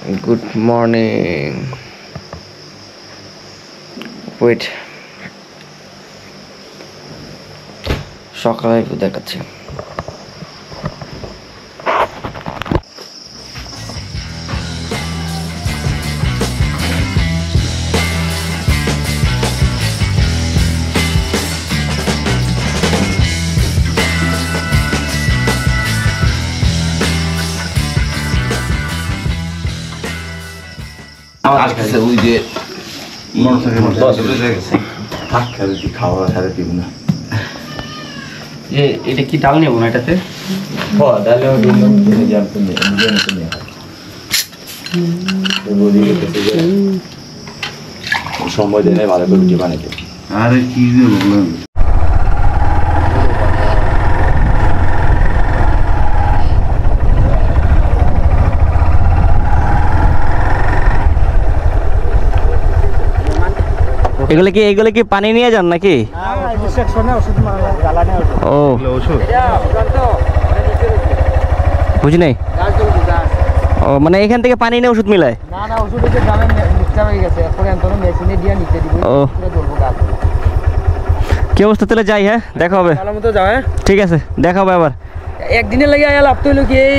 Good morning. Wait. সকালে একটু দেখাচ্ছি। আসতেছে ওই যে খাওয়া সাথে দিব না এটা কি ডাল নেবো না এটাতে? সময় দেয় ভালো করে রুটি বানাইতে। আরে কি বললাম এগুলো কি পানি নিয়ে যান নাকি? ও বুঝি নাই। ও মানে এখান থেকে পানি নিয়ে ওষুধ মিলায়? ও কি অবস্থা? তাহলে যাই, হ্যাঁ দেখা হবে। ঠিক আছে, দেখা হবে আবার। একদিনের লাগে আয়া লাভ তো হলো কি এই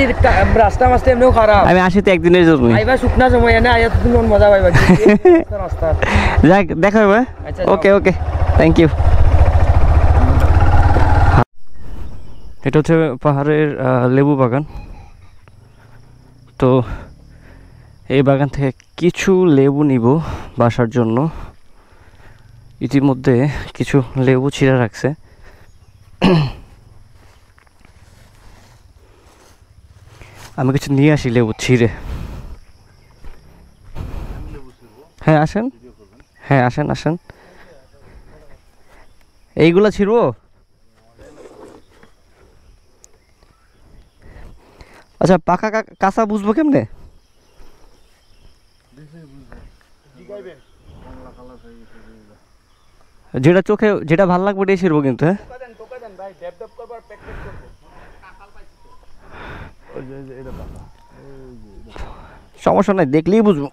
রাস্তা মাস্তা এমনিও খারাপ। আমি আসি তো একদিনের জন্য। আইবা শুকনা সময় এনে আয়া তো তুমি মজা পাইবা রাস্তা। যাক দেখা হবে। ওকে ওকে, থ্যাংক ইউ। এটা হচ্ছে পাহাড়ের লেবু বাগান। তো এই বাগান থেকে কিছু লেবু নিব বাসার জন্য। ইতিমধ্যে কিছু লেবু ছিঁড়ে রাখছে। আমি কিছু নিয়ে আসি লেবু ছিঁড়ে। হ্যাঁ আসেন, হ্যাঁ আসেন আসেন। এইগুলা ছিঁড়বো? আচ্ছা পাকা কাঁচা বুঝবো কেমনে? যেটা চোখে যেটা ভালো লাগবে ওটাই ছিঁড়বো কিন্তু। হ্যাঁ সমস্যা নাই, দেখলেই বুঝবো।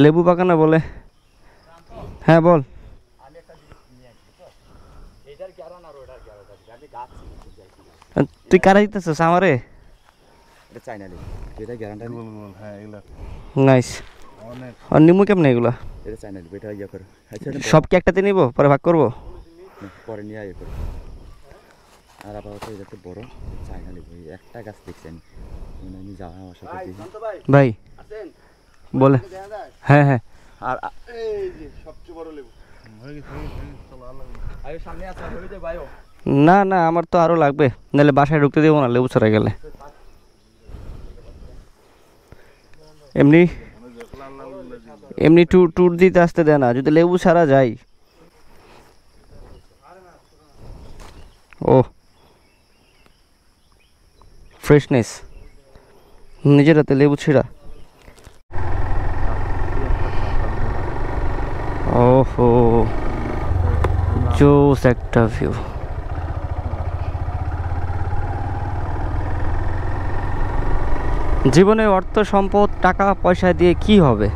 লেবু বাগানে বলে। হ্যাঁ বল। তুই কারা দিতেছিস আমারে? নাইস। আর নিমু কেমনে এগুলা? সব কি একটাতে নিব পরে ভাগ করবো? পরে নিয়ে আগে করবো। আর আবার হচ্ছে এটা তো বড় চায়না লেবু, একটা গাছ দেখছেন আমি যাওয়া আশা করি ভাই বলে। হ্যাঁ হ্যাঁ আর এই যে সবচেয়ে বড় লেবু হয়ে গেছে। আরে সামনে আছে হয়ে যায় ভাইও। না না আমার তো আরো লাগবে, নাহলে বাসায় ঢুকতে দেবো না লেবু ছাড়া গেলে। এমনি এমনি ট্যুর দিতে আসতে দেয় না যদি লেবু ছাড়া যাই। ও ফ্রেশনেস নিজের হাতে লেবু ছিঁড়া। ওহো জোস একটা ভিউ। জীবনে অর্থ সম্পদ টাকা পয়সা দিয়ে কি হবে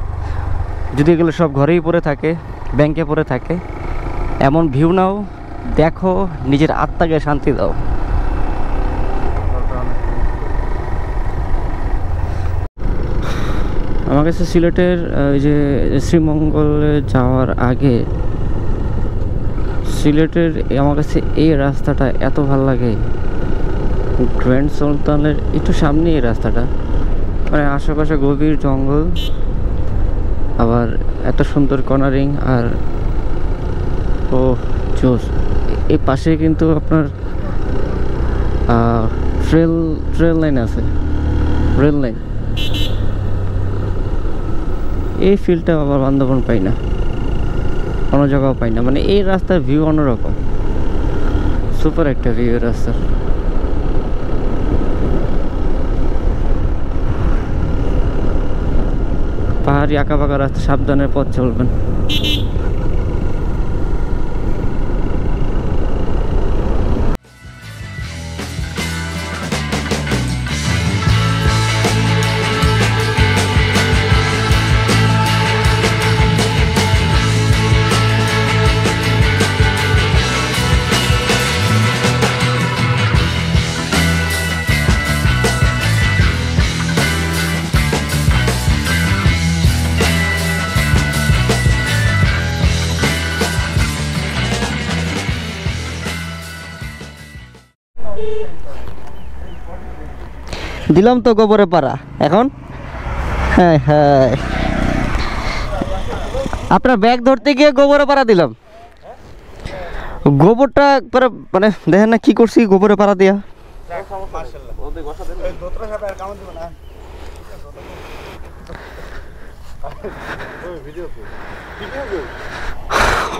যদি এগুলো সব ঘরেই পড়ে থাকে, ব্যাংকে পড়ে থাকে। এমন ভিউ নাও, দেখো, নিজের আত্মাকে শান্তি দাও। আমার কাছে সিলেটের ওই যে শ্রীমঙ্গলে যাওয়ার আগে সিলেটের আমার কাছে এই রাস্তাটা এত ভালো লাগে। গ্র্যান্ড সুলতানের একটু সামনে এই রাস্তাটা, মানে আশেপাশে গভীর জঙ্গল, আবার এত সুন্দর কর্নারিং। আর ও জোস, এই পাশে কিন্তু আপনার ট্রেল লাইন আছে, রেল লাইন। এই ফিলটা আবার বান্দরবান পাই না, কোনো জায়গাও পাই না। মানে এই রাস্তার ভিউ অন্যরকম, সুপার একটা ভিউ এই রাস্তার। পাহাড়ি আঁকা বাঁকা রাস্তা, সাবধানে পথ চলবেন। দিলাম তো গোবরে পাড়া এখন। হ্যাঁ হ্যাঁ, আপনার ব্যাগ ধরতে গিয়ে গোবরে পাড়া দিলাম। গোবরটা পরে মানে দেখেন না কি করছি গোবরে পাড়া দিয়া।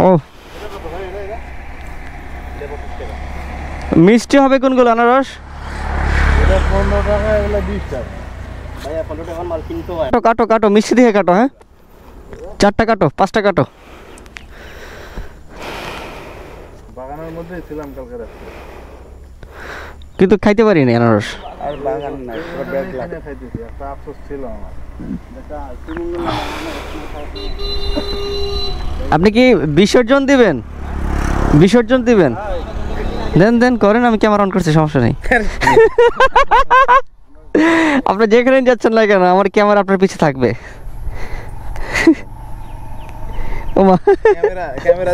ও মিষ্টি হবে কোনগুলো? আনারস কাটো কাটো, মিষ্টি দিয়ে কাটো। হ্যাঁ, 4টা কাটো, 5টা কাটো। বাগানের মধ্যে ছিলাম কালকে রাতে, কিন্তু খাইতে পারিনি আনারস। আর বাগান নাই, ব্যাগ লাগে খাইতেছি, একটা আফসোস ছিল আমার। আপনি কি বিসর্জন দিবেন? বিসর্জন দিবেন? দেন দেন করেন, আমি ক্যামেরা অন করছি, সমস্যা নেই। আপনি যেখানে যাচ্ছেন না কেন আমার ক্যামেরা আপনার পিছে থাকবে। ওমা, ক্যামেরা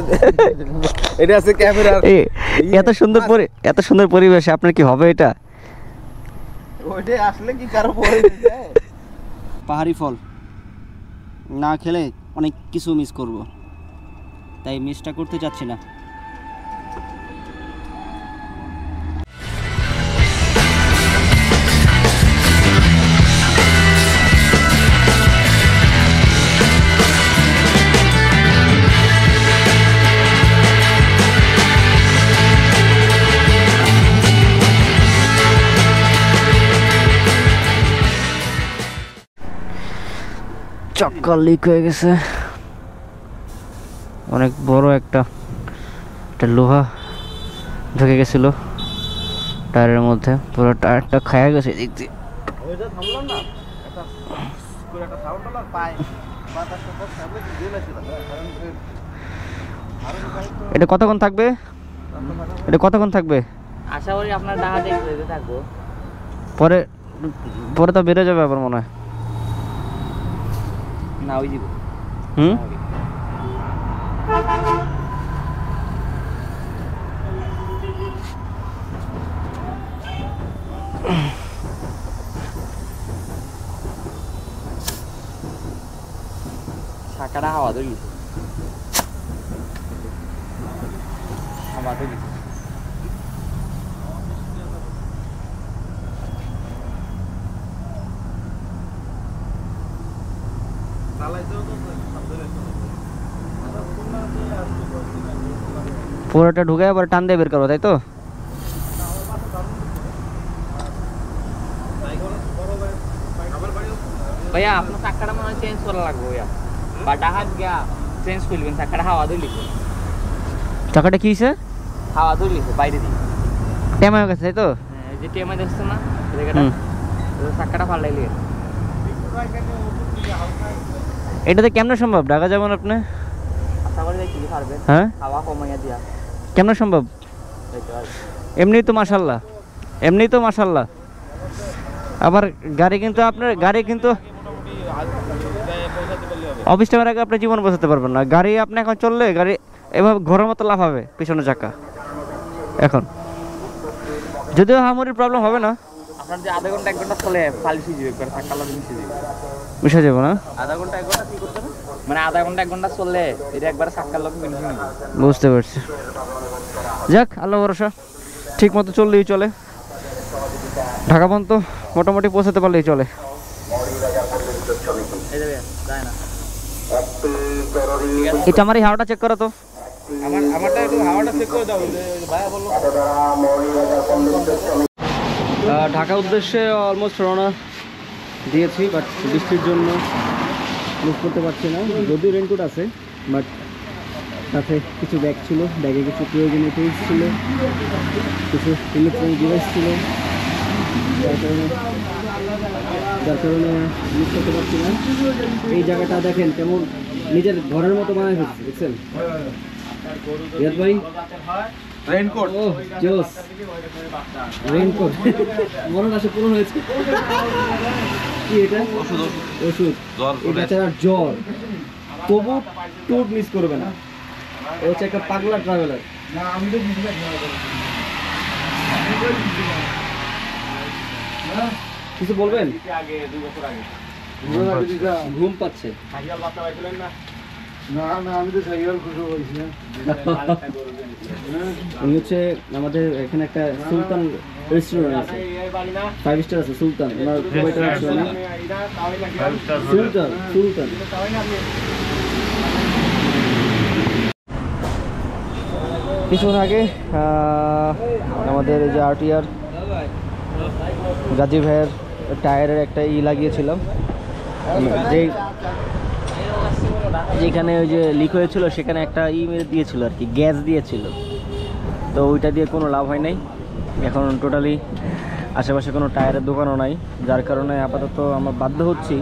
এটা আছে ক্যামেরা। এত সুন্দর পরিবেশে আপনার কি হবে এটা? ওইটা আসলে কি কারো পরে যায়? পাহাড়ি ফল না খেলে অনেক কিছু মিস করব, তাই মিসটা করতে চাচ্ছি না। চক্কর লিক হয়ে গেছে, অনেক বড় একটা লোহা ঢুকে গেছিল টায়ারের মধ্যে, পুরো টায়ারটা খায়া গেছে এদিক দিয়ে। ওইটা থামলাম না, একটা করে একটা সাউন্ড হলো, পায় বাতাসটা তো সামনে দিয়ে আসছিল, কারণ এটা কতক্ষণ থাকবে? এটা কতক্ষণ থাকবে? আশা করি আপনার ডাহা দেখতে থাকবো, পরে পরে তো বেড়ে যাবে আবার মনে হয়। না ওই দিব। হুম, শাকাটা হাওয়া ধরি, হাওয়া ধরি। পুরোটা ঢুকে আবার টান দিয়ে বের করো, তাই তো? ভাইয়া আপনার চাকাটা মনে হয় চেঞ্জ করা লাগবে ভাইয়া, বা ডাহাত গিয়া চেঞ্জ করবেন, চাকাটা হাওয়া ধরি, চাকাটা কি হয়েছে? হাওয়া ধরি বাইরে দিয়ে। টেমা হয়ে গেছে, তাই তো? হ্যাঁ, যে টেমে দেখছো না জায়গাটা, চাকাটা ফালাইলে। এটাতে কেমনে সম্ভব ঢাকা যাবেন আপনি? আশা করি কি পারবেন, হ্যাঁ, হাওয়া কমাইয়া দিয়া কেমনে সম্ভব? যাইতে পারবেন। এমনিই তো মাশাল্লাহ, এমনিই তো মাশাল্লাহ। আবার গাড়ি কিন্তু আপনার গাড়ি কিন্তু অফিস টাইমের আগে আপনি জীবন বোঝাতে পারবেন না। গাড়ি আপনি এখন চললে গাড়ি এভাবে ঘোরার মতো লাভ হবে পিছনে চাকা। এখন যদিও হামুরির প্রবলেম হবে না, আপনার যে আধা ঘন্টা 1 ঘন্টা চলে পালিশ হয়ে যাবে, একবার চাকা লাগে মিশে যাবে। মিশে যাবো না? আধা ঘন্টা 1 ঘন্টা কি করতে হবে, মানে আধা ঘন্টা 1 ঘন্টা চললে এটা একবার চাকার লোক মিশে যাবে। বুঝতে পারছি। যাক, আল্লাহ ভরসা, ঠিক মতো চললেই চলে। ঢাকা পর্যন্ত মোটামুটি পৌঁছাতে পারলেই চলে। এই যাবে যায় না। এটা আমার এই হাওয়াটা চেক করো তো। আমারটা একটু হাওয়াটা চেক করে দাও, ভাইয়া বললো। ঢাকা উদ্দেশ্যে অলমোস্ট রওনা দিয়েছি, বাট বৃষ্টির জন্য মুভ করতে পারছি না। যদিও রেনকোট আছে, বাট সাথে কিছু ব্যাগ ছিল, ব্যাগে কিছু প্রয়োজনীয় টুলস ছিল, কিছু ইলেকট্রনিক ডিভাইস ছিল, যার কারণে ইউজ করতে পারছি না। এই জায়গাটা দেখেন কেমন নিজের ঘরের মতো বানায় ফেলছে, দেখছেন রিয়াদ ভাই? রেইনকোট, ও জোস, রেইনকোট মনে আসে পূরণ হয়েছে। কি এটা? ওষুধ, ওষুধ, এটা ছাড়া জ্বর, তবু ট্যুর মিস করবে না। ও হচ্ছে একটা পাগলা ট্রাভেলার। না আমি তো বুঝলাম না। কিছু বলবেন? আগে 2 বছর আগে ঘুম পাচ্ছে। সাইকেল বাচ্চা পাইছিলেন না? না না আমি তো সাইকেল খুশি হয়েছি না। উনি হচ্ছে আমাদের এখানে একটা সুলতান রেস্টুরেন্ট আছে, 5 স্টার আছে সুলতান, ওনার সবাইটা আছে না সুলতান সুলতান। কিছুক্ষণ আগে আমাদের এই যে আরটিআর গাজী ভাইয়ের টায়ারের একটা লাগিয়েছিলাম, যেখানে ওই যে লিক হয়েছিল সেখানে একটা মেরে দিয়েছিল আর কি, গ্যাস দিয়েছিল, তো ওইটা দিয়ে কোনো লাভ হয় নাই। এখন টোটালি আশেপাশে কোনো টায়ারের দোকানও নাই, যার কারণে আপাতত আমরা বাধ্য হচ্ছি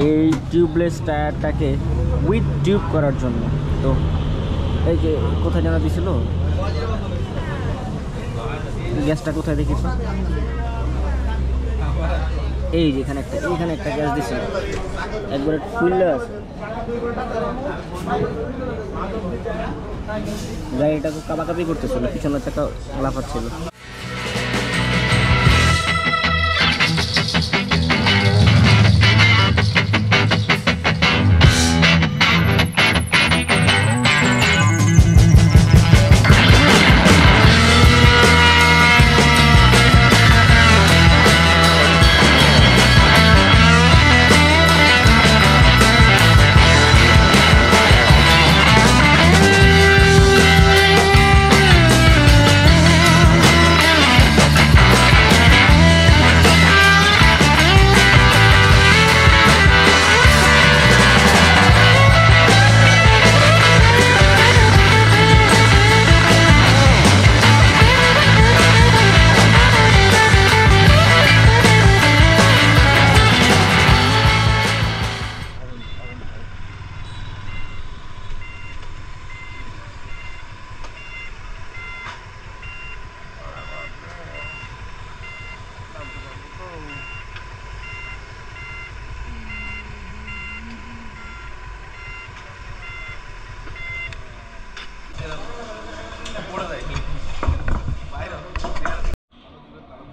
এই টিউবলেস টায়ারটাকে উইথ টিউব করার জন্য। তো এই যে কোথায় জানা দিছিল গ্যাসটা, কোথায় দেখেছি, এই যে এখানে একটা গ্যাস দিছিল, একবারে খুললে আছে। গাড়িটা কাবাকাবি করতেছিল, পিছনের চাকা লাফাচ্ছিল।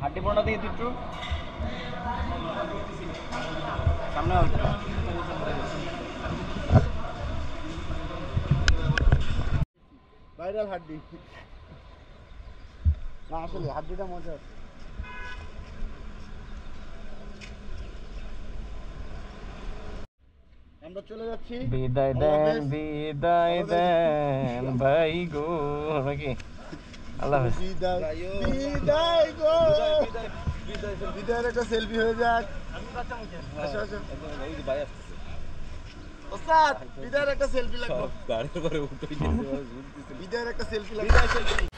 হাড্ডি পোড়াটা দিয়ে একটু সামনে ভাইরাল হাড্ডি না, আসলে হাড্ডিটা মজা। আমরা চলে যাচ্ছি। বিদায় দেন ভাই গো নাকি? আল্লাহ হাফেজ। বিদায় গো, বিদায়ের একটা সেলফি হয়ে যাক। আসো আসো ওস্তাদ, বিদায়ের একটা সেলফি লাগবে। বিদায়ের একটা সেলফি লাগবে।